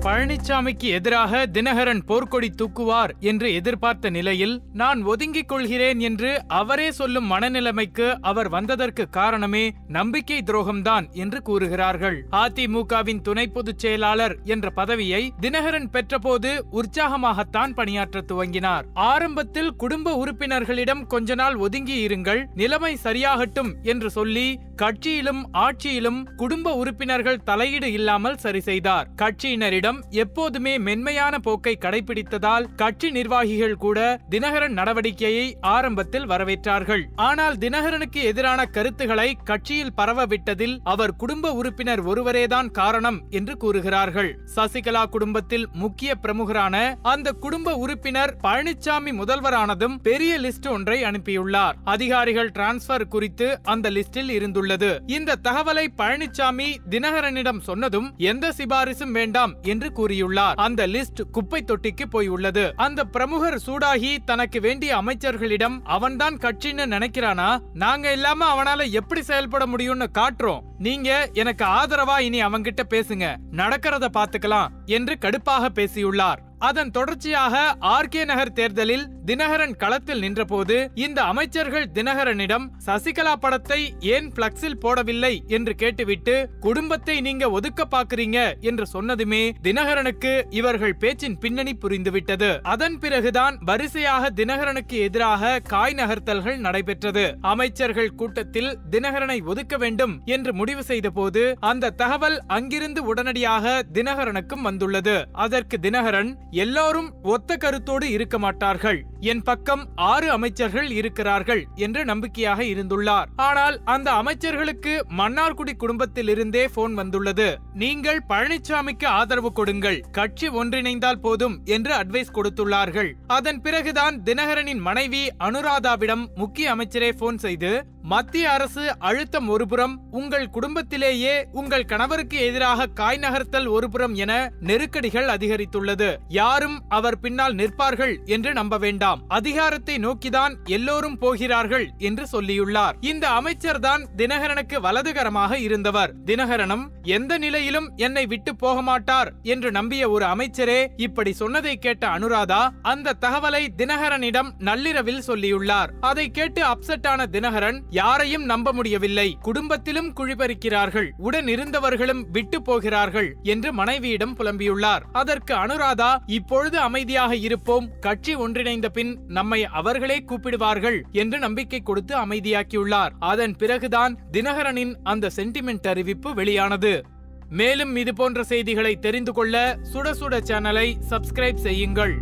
பழனிசாமிக்கு எதிராக தினகரன் போர்க்கொடி தூக்குவார் என்று எதிர்பார்த்த நிலையில் நான் ஒதுங்கிக் கொள்கிறேன் என்று அவரே சொல்லும் மனநிலைமைக்கு அவர் வந்ததற்கு காரணமே நம்பிக்கை துரோகம்தான் என்று கூறுகிறார்கள். அதிமுகவின் துணை பொதுச் செயலாளர் என்ற பதவியை தினகரன் பெற்றபோது உற்சாகமாகத்தான் பணியாற்ற துவங்கினார். ஆரம்பத்தில் குடும்ப உறுப்பினர்களிடம் கொஞ்ச நாள் ஒதுங்கி இருங்கள், நிலைமை சரியாகட்டும் என்று சொல்லி கட்சியிலும் ஆட்சியிலும் குடும்ப உறுப்பினர்கள் தலையீடு இல்லாமல் சரி செய்தார். கட்சியினரிடம் எப்போதுமே மென்மையான போக்கை கடைபிடித்ததால் கட்சி நிர்வாகிகள் கூட தினகரன் நடவடிக்கையை ஆரம்பத்தில் வரவேற்றார்கள். ஆனால் தினகரனுக்கு எதிரான கருத்துக்களை கட்சியில் பரவ விட்டதில் அவர் குடும்ப உறுப்பினர் ஒருவரேதான் காரணம் என்று கூறுகிறார்கள். சசிகலா குடும்பத்தில் முக்கிய பிரமுகரான அந்த குடும்ப உறுப்பினர் பழனிசாமி முதல்வரானதும் பெரிய லிஸ்ட் ஒன்றை அனுப்பியுள்ளார். அதிகாரிகள் டிரான்ஸ்பர் குறித்து அந்த லிஸ்டில் இருந்துள்ளது. இந்த தகவலை பழனிசாமி தினகரனிடம் சொன்னதும் எந்த சிபாரிசும் வேண்டாம் என்று கூறியுள்ளார். அந்த லிஸ்ட் குப்பை தொட்டிக்கு போய் உள்ளது. அந்த பிரமுகர் சூடாகி தனக்கு வேண்டிய அமைச்சர்களிடம் அவன்தான் கட்சின்னு நினைக்கிறானா, நாங்க இல்லாம அவனால எப்படி செயல்பட முடியும்னு காட்டுறோம், நீங்க எனக்கு ஆதரவா இனி அவங்கிட்ட பேசுங்க, நடக்கிறத பாத்துக்கலாம் என்று கடுப்பாக பேசியுள்ளார். அதன் தொடர்ச்சியாக ஆர்கே நகர் தேர்தலில் தினகரன் களத்தில் நின்றபோது இந்த அமைச்சர்கள் தினகரனிடம் சசிகலா படத்தை ஏன் பிளக்ஸில் போடவில்லை என்று கேட்டுவிட்டு குடும்பத்தை நீங்க ஒதுக்க பாக்குறீங்க என்று சொன்னதுமே தினகரனுக்கு இவர்கள் பேச்சின் பின்னணி புரிந்துவிட்டது. அதன் பிறகுதான் வரிசையாக தினகரனுக்கு எதிராக காய் நகர்த்தல்கள் நடைபெற்றது. அமைச்சர்கள் கூட்டத்தில் தினகரனை ஒதுக்க வேண்டும் என்று முடிவு செய்த போது அந்த தகவல் அங்கிருந்து உடனடியாக தினகரனுக்கும் வந்துள்ளது. அதற்கு தினகரன் எல்லோரும் ஒத்த கருத்தோடு இருக்க மாட்டார்கள், என் பக்கம் 6 அமைச்சர்கள் இருக்கிறார்கள் என்று நம்பிக்கையாக இருந்துள்ளார். ஆனால் அந்த அமைச்சர்களுக்கு மன்னார்குடி குடும்பத்தில் இருந்தே போன் வந்துள்ளது. நீங்கள் பழனிசாமிக்கு ஆதரவு கொடுங்கள், கட்சி ஒன்றிணைந்தால் போதும் என்று அட்வைஸ் கொடுத்துள்ளார்கள். அதன் பிறகுதான் தினகரனின் மனைவி அனுராதாவிடம் முக்கிய அமைச்சரே போன் செய்து மத்திய அரசு அழுத்தம் ஒருபுறம், உங்கள் குடும்பத்திலேயே உங்கள் கணவருக்கு எதிராக காய் நகர்த்தல் ஒருபுறம் என நெருக்கடிகள் அதிகரித்துள்ளது, யாரும் அவர் பின்னால் நிற்பார்கள் என்று நம்ப வேண்டாம், அதிகாரத்தை நோக்கிதான் எல்லோரும் போகிறார்கள் என்று சொல்லியுள்ளார். இந்த அமைச்சர் தான் தினகரனுக்கு வலதுகரமாக இருந்தவர். தினகரனும் எந்த நிலையிலும் என்னை விட்டு போக மாட்டார் என்று நம்பிய ஒரு அமைச்சரே இப்படி சொன்னதை கேட்ட அனுராதா அந்த தகவலை தினகரனிடம் நள்ளிரவில் சொல்லியுள்ளார். அதை கேட்டு அப்செட் ஆன தினகரன் யாரையும் நம்ப முடியவில்லை, குடும்பத்திலும் குழிபறிக்கிறார்கள், உடன் இருந்தவர்களும் விட்டு போகிறார்கள் என்று மனைவியிடம் புலம்பியுள்ளார். அதற்கு அனுராதா இப்பொழுது அமைதியாக இருப்போம், கட்சி ஒன்றிணைந்த பின் நம்மை அவர்களே கூப்பிடுவார்கள் என்று நம்பிக்கை கொடுத்து அமைதியாக்கியுள்ளார். அதன் பிறகுதான் தினகரனின் அந்த சென்டிமெண்ட் அறிவிப்பு வெளியானது. மேலும் இது போன்ற செய்திகளை தெரிந்து கொள்ள சுட சுட சேனலை சப்ஸ்கிரைப் செய்யுங்கள்.